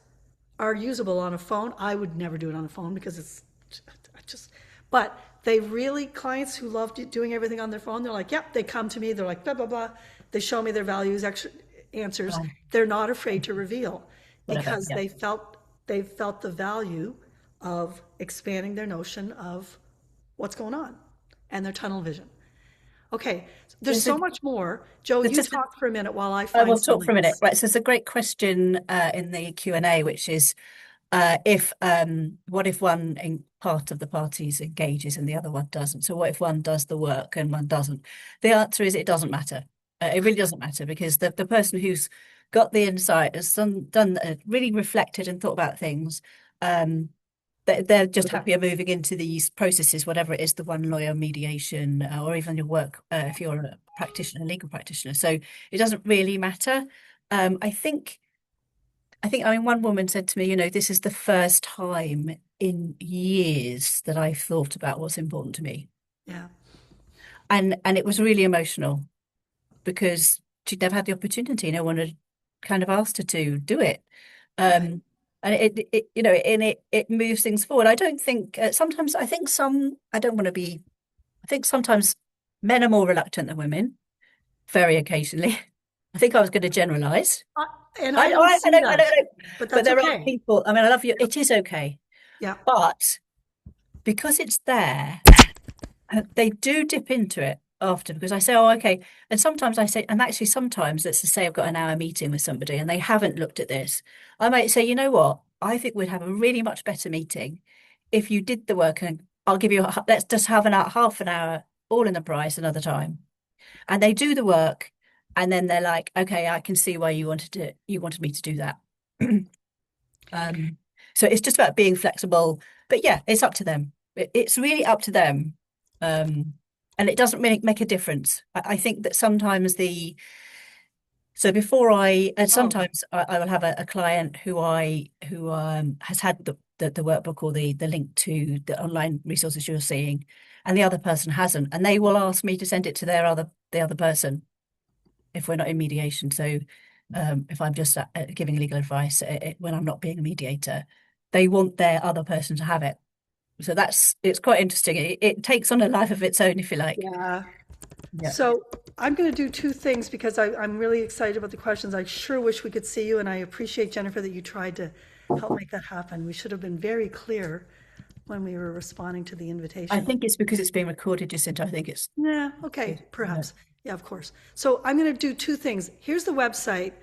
are usable on a phone. I would never do it on a phone because it's just, but they really, clients who love doing everything on their phone, they're like, yep, they come to me, they're like, blah, blah, blah. They show me their values, extra answers. Fine. They're not afraid to reveal Whatever. because Yeah. they felt the value of expanding their notion of what's going on and their tunnel vision. Okay, there's There's a, so much more. Joe, there's you just a, talk for a minute while I I find will some talk for a minute. links. Right. So there's a great question in the Q&A, which is if what if one in part of the parties engages and the other one doesn't? So what if one does the work and one doesn't? The answer is it doesn't matter. It really doesn't matter because the person who's got the insight has done really reflected and thought about things. They're just happier moving into these processes, whatever it is, the one lawyer mediation, or even your work if you're a practitioner, legal practitioner. So it doesn't really matter. I think. I mean, one woman said to me, this is the first time in years that I've thought about what's important to me. Yeah, And it was really emotional because she'd never had the opportunity. No one had kind of asked her to do it. right. And it moves things forward. I don't think sometimes I think some I don't want to be I think sometimes men are more reluctant than women, very occasionally. I think I was going to generalize. Uh, and I I know, don't I see know, I know, that, I know. but But that's there are okay. people, I mean, I love you. It is okay. Yeah, But because it's there, they do dip into it after because I say, oh, okay. And sometimes I say, and actually sometimes let's just say I've got an hour meeting with somebody and they haven't looked at this. I might say, you know what? I think we'd have a really much better meeting if you did the work and I'll give you, let's just have half an hour all in the price another time. And they do the work and then they're like, okay, I can see why you wanted me to do that. Um, so it's just about being flexible. But yeah, it's up to them. It's really up to them. Um, and it doesn't really make a difference. I think that sometimes so before and oh, sometimes I will have a client who has had the workbook or the link to the online resources you're seeing, and the other person hasn't, and they will ask me to send it to the other person if we're not in mediation. So if I'm just giving legal advice when I'm not being a mediator, they want their other person to have it. So it's quite interesting. It takes on a life of its own, if you like. yeah. Yeah. So I'm going to do two things because I'm really excited about the questions. I sure wish we could see you, and I appreciate, Jennifer, that you tried to help make that happen. We should have been very clear when we were responding to the I invitation. think it's because it's being recorded, Jacinta. I think it's Yeah, okay, yeah. perhaps. Yeah, of course. So I'm going to do two things. Here's the website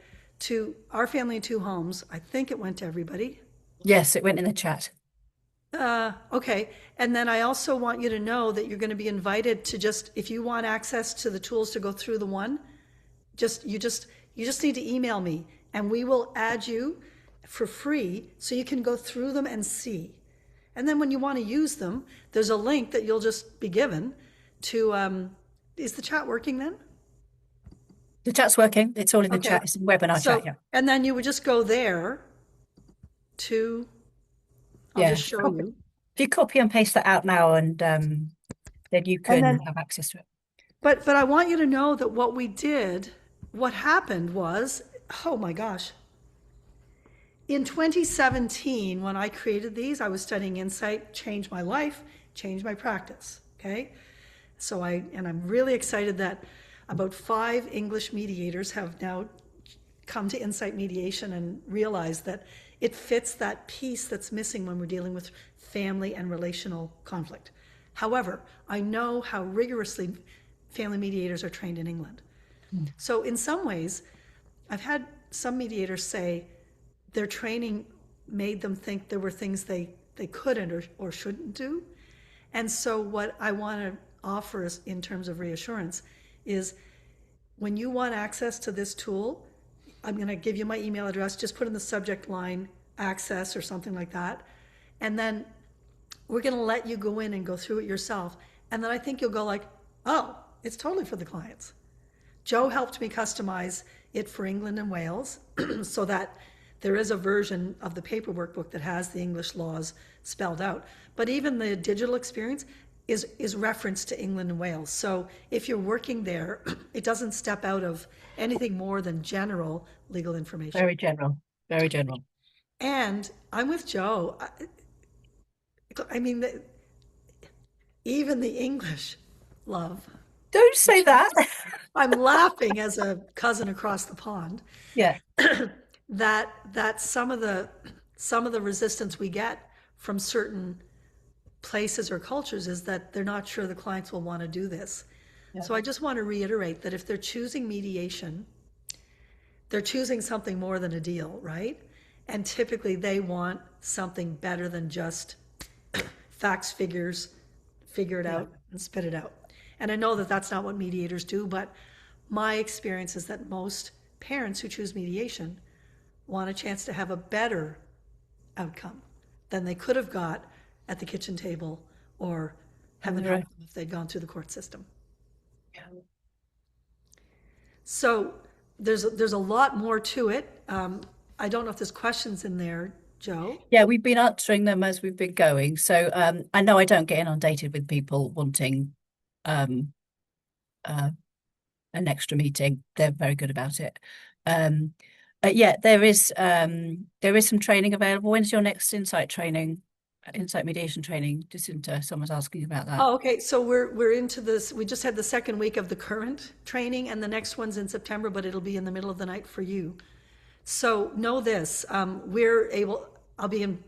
to Our Family in Two Homes. I think it went to everybody. Yes, it went in the chat. Okay, and then I also want you to know that you're going to be invited to just, if you want access to the tools to go through the one, you just need to email me and we will add you for free so you can go through them and see. And then when you want to use them, there's a link that you'll just be given to, is the chat working then? The chat's working. It's all in the Okay. chat. It's a webinar chat. So, Yeah. and then you would just go there to, I'll Yeah. just show you. If you copy and paste that out now, and then you And can then, have access to it. but I want you to know that what we did, what happened was, oh my gosh. In 2017, when I created these, I was studying insight, changed my life, changed my practice. Okay. And I'm really excited that about 5 English mediators have now come to insight mediation and realized that it fits that piece that's missing when we're dealing with family and relational conflict. However, I know how rigorously family mediators are trained in England. Mm. So in some ways, I've had some mediators say their training made them think there were things they couldn't or shouldn't do. And so what I want to offer in terms of reassurance is when you want access to this tool, I'm going to give you my email address. Just put in the subject line access or something like that. And then we're going to let you go in and go through it yourself. And then I think you'll go like, oh, it's totally for the clients. Joe helped me customize it for England and Wales so that there is a version of the paper workbook that has the English laws spelled out. But even the digital experience, is referenced to England and Wales. So if you're working there, it doesn't step out of anything more than general legal information. Very general, very general. And I'm with Joe. I mean, even the English love. Don't say that. I'm laughing as a cousin across the pond Yeah, that some of the resistance we get from certain places or cultures is that they're not sure the clients will want to do this. yeah, So I just want to reiterate that if they're choosing mediation, they're choosing something more than a deal, right? And typically they want something better than just facts, figures, figure it yeah. out and spit it out. And I know that that's not what mediators do, but my experience is that most parents who choose mediation want a chance to have a better outcome than they could have got at the kitchen table or And heaven there help are, them if they'd gone through the court system. yeah. So there's a lot more to it. I don't know if there's questions in there, Joe. Yeah, we've been answering them as we've been going. So I know I don't get inundated with people wanting um, uh, an extra meeting. They're very good about it. Um, yeah, there is some training available. When's your next insight training, insight mediation training? Just into someone's asking about that. Oh, okay. So we're into this. We just had the second week of the current training, and the next one's in September, but it'll be in the middle of the night for you. So know this: we're able. I'll be in.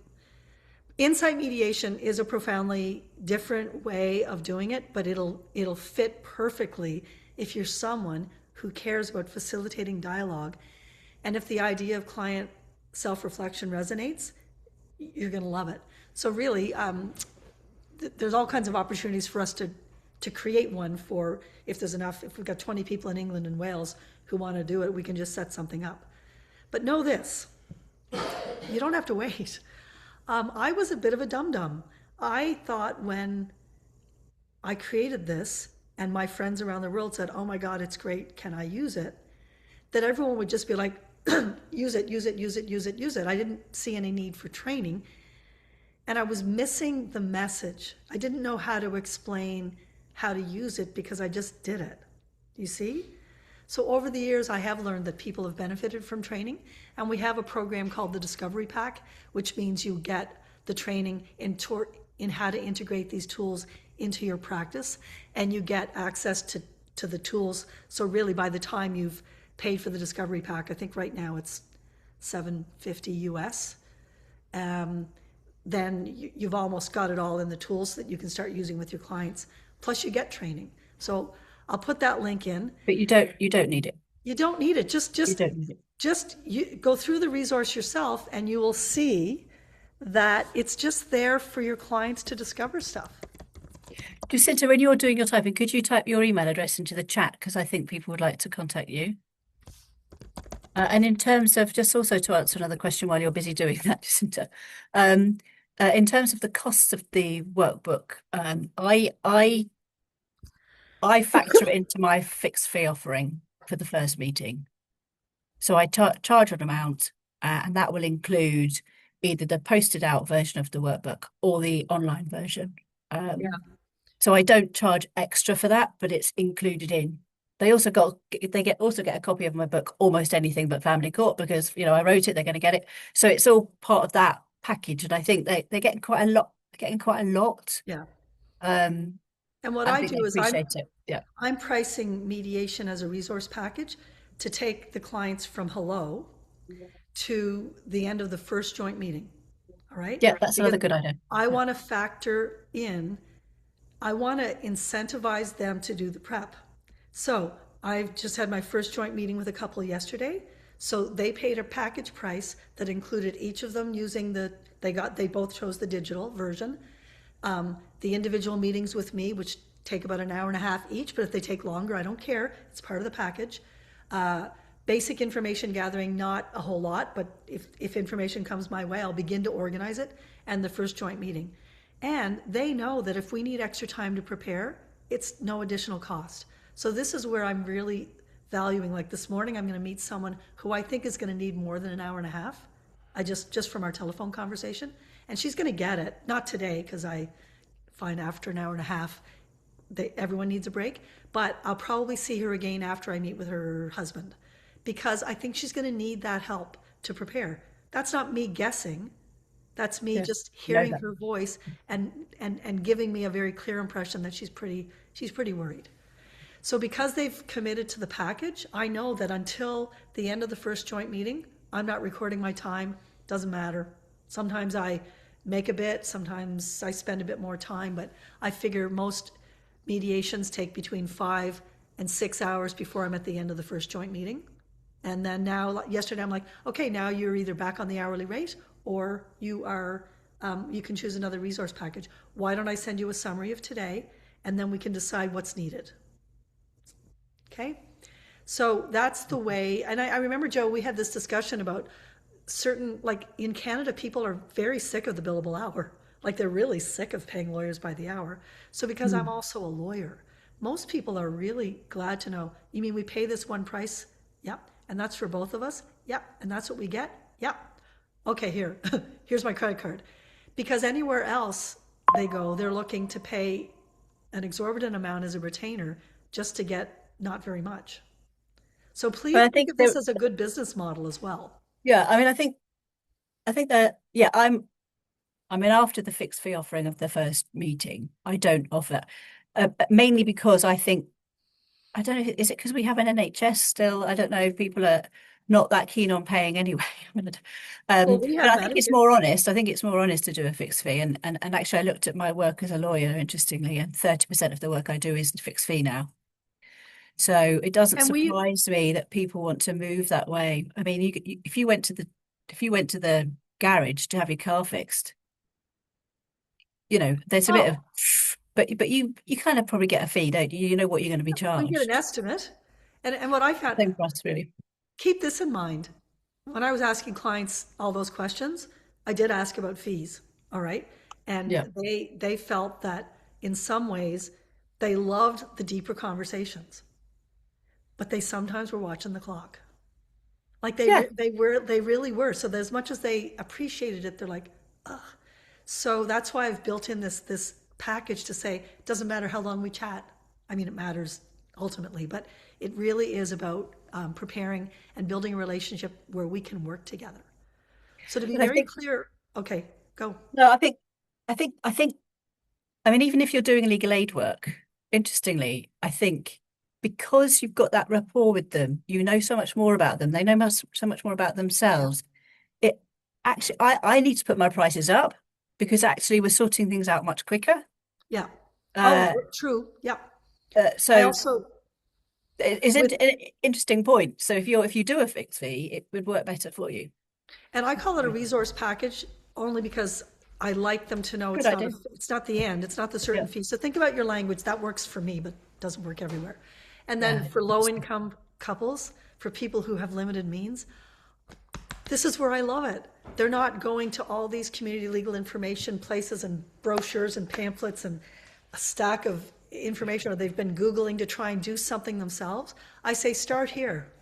Insight mediation is a profoundly different way of doing it, but it'll fit perfectly if you're someone who cares about facilitating dialogue, and if the idea of client self-reflection resonates, you're going to love it. So really, there's all kinds of opportunities for us to create one for if there's enough. If we've got 20 people in England and Wales who want to do it, we can just set something up. But know this: you don't have to wait. I was a bit of a dum-dum. I thought when I created this and my friends around the world said, oh my God, it's great, can I use it? That everyone would just be like, use it, use it, use it, use it, use it. I didn't see any need for training. And I was missing the message. I didn't know how to explain how to use it because I just did it. You see? So over the years, I have learned that people have benefited from training, and we have a program called the Discovery Pack, which means you get the training in how to integrate these tools into your practice, and you get access to the tools. So really, by the time you've paid for the Discovery Pack, I think right now it's $750 US. Then you've almost got it all in the tools that you can start using with your clients. Plus, you get training. So I'll put that link in. But you don't need it. You don't need it. You don't need it. Just you go through the resource yourself, and you will see that it's just there for your clients to discover stuff. Jacinta, when you're doing your typing, could you type your email address into the chat? Because I think people would like to contact you. And in terms of, just also to answer another question while you're busy doing that, Jacinta, in terms of the costs of the workbook, I factor it into my fixed fee offering for the first meeting. So I charge an amount, and that will include either the posted out version of the workbook or the online version. Yeah. So I don't charge extra for that, but it's included in. They also get a copy of my book, Almost Anything But Family Court, because I wrote it, they're going to get it. So it's all part of that package, and I think they're getting quite a lot. They're getting quite a lot. Yeah. Um, And what I I think they do is appreciate it. Yeah. I'm pricing mediation as a resource package to take the clients from hello to the end of the first joint meeting. All right? Yeah, that's Because another good idea. I want to factor in, I want to incentivize them to do the prep. So I've just had my first joint meeting with a couple yesterday. So they paid a package price that included each of them using they both chose the digital version. The individual meetings with me, which take about an hour and a half each, but if they take longer, I don't care. It's part of the package. Basic information gathering, not a whole lot, but if information comes my way, I'll begin to organize it, and the first joint meeting. And they know that if we need extra time to prepare, it's no additional cost. So this is where I'm really valuing, like this morning, I'm going to meet someone who I think is going to need more than an hour and a half. I just from our telephone conversation, and she's going to get it. Not today, because I fine, after an hour and a half, everyone needs a break. But I'll probably see her again after I meet with her husband because I think she's going to need that help to prepare. That's not me guessing. That's me Yeah. just Know hearing that. her voice and giving me a very clear impression that she's pretty worried. So because they've committed to the package, I know that until the end of the first joint meeting, I'm not recording my time. Doesn't matter. Sometimes I make a bit, sometimes I spend a bit more time, but I figure most mediations take between 5 and 6 hours before I'm at the end of the first joint meeting. And then now, yesterday, I'm like, okay, now you're either back on the hourly rate or you can choose another resource package. Why don't I send you a summary of today and then we can decide what's needed? Okay? So that's the way. And I remember, Joe, we had this discussion about certain, like in Canada, people are very sick of the billable hour. Like they're really sick of paying lawyers by the hour. So because I'm Mm. also a lawyer, most people are really glad to know, you mean we pay this one price? Yep. And that's for both of us? Yep. And that's what we get? Yep. Okay, here, here's my credit card. Because anywhere else they go, they're looking to pay an exorbitant amount as a retainer just to get not very much. So But please I think think of this there, as a good business model as well. yeah, I mean, I think that, yeah, I mean, after the fixed fee offering of the first meeting, I don't offer that. Mainly because I think, I don't know, is it because we have an NHS still? I don't know if people are not that keen on paying anyway. I mean, Well, we but have I think it's Medicare. more honest. I think it's more honest to do a fixed fee. And actually, I looked at my work as a lawyer, interestingly, and 30% of the work I do is fixed fee now. So it doesn't And we, surprise me that people want to move that way. I mean, if you went to the garage to have your car fixed, there's a bit of, oh, but you kind of probably get a fee, don't you? You know what you're going to be we get an charged. estimate. And what I found, Same for us, really. keep this in mind. When I was asking clients all those questions, I did ask about fees, all right? And Yeah. they felt that in some ways they loved the deeper conversations, but they sometimes were watching the clock. Like Yeah. they really were. So as much as they appreciated it, they're like, ugh. So that's why I've built in this package to say it doesn't matter how long we chat. I mean, it matters ultimately, but it really is about preparing and building a relationship where we can work together. So to be But I very think, clear, okay, go. no, I think, I mean, even if you're doing legal aid work, interestingly, I think because you've got that rapport with them, you know so much more about them. They know so much more about Yeah, themselves. It actually, I need to put my prices up because actually we're sorting things out much quicker. yeah. Oh, Uh, true. Yeah. I so also it's with an interesting point. So if you do a fixed fee, it would work better for you. And I call it a resource package only because I like them to know Good idea. it's not the end, it's not the certain Yeah. fee. So think about your language, that works for me, but doesn't work everywhere. And then Yeah. for low income couples, for people who have limited means, this is where I love it. They're not going to all these community legal information places and brochures and pamphlets and a stack of information, or they've been Googling to try and do something themselves. I say, start here.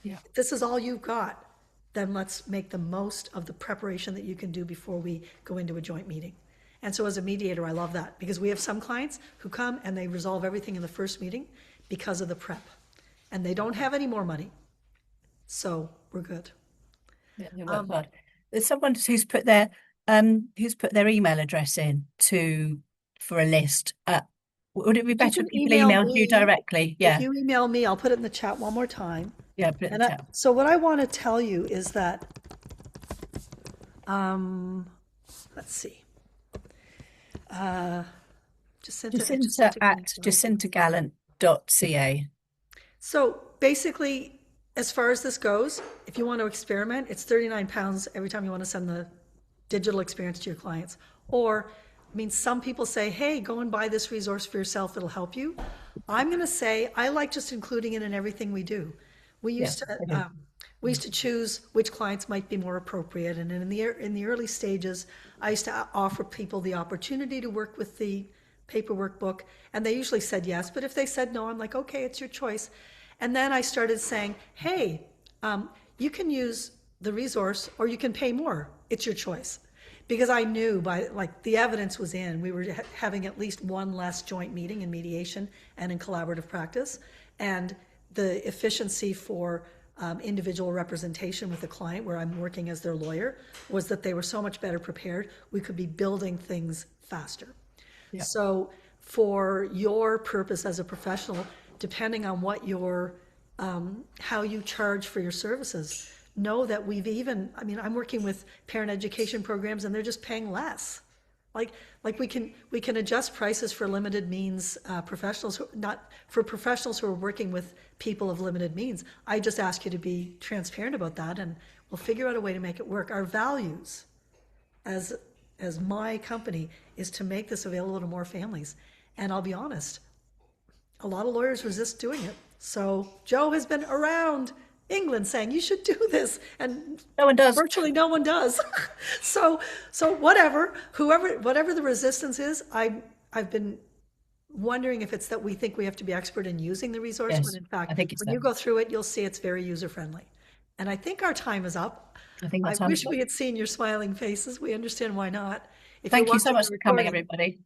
Yeah. If this is all you've got, then let's make the most of the preparation that you can do before we go into a joint meeting. And so as a mediator, I love that because we have some clients who come and they resolve everything in the first meeting because of the prep. And they don't have any more money. So we're good. Yeah, they work hard. There's someone who's put their email address in to for a list. Would it be You better can if people email emailed you me. directly? If Yeah, you email me, I'll put it in the chat one more time. yeah, put it in the And chat. so what I want to tell you is that, um, let's see. Jacinta at Jacinta Jacinta at jacintagallant.ca. So basically, as far as this goes, if you want to experiment, it's £39 every time you want to send the digital experience to your clients. Or, I mean, some people say, hey, go and buy this resource for yourself, it'll help you. I'm going to say, I like just including it in everything we do. We Yeah, used to, I do. we used to choose which clients might be more appropriate. And in the early stages, I used to offer people the opportunity to work with the paperwork book, and they usually said yes. But if they said no, I'm like, okay, it's your choice. And then I started saying, hey, you can use the resource or you can pay more. It's your choice. because I knew by, like, the evidence was in. We were having at least one less joint meeting in mediation and in collaborative practice. And the efficiency for individual representation with the client, where I'm working as their lawyer, was that they were so much better prepared. We could be building things faster. Yeah. So for your purpose as a professional, depending on what your, how you charge for your services, know that I mean, I'm working with parent education programs and they're just paying less. Like we can adjust prices for limited means professionals, not for professionals who are working with people of limited means. I just ask you to be transparent about that, and we'll figure out a way to make it work. Our values as as my company is to make this available to more families. And I'll be honest, a lot of lawyers resist doing it. So Joe has been around England saying you should do this, and No one does. virtually no one does. So whatever the resistance is, I've been wondering if it's that we think we have to be expert in using the resource, when Yes, in fact, I think it's when you that. go through it, you'll see it's very user friendly. And I think our time is up. I think I that's time. wish we had seen your smiling faces. We understand why not. If you're Thank you so watching much the for coming, recording, everybody.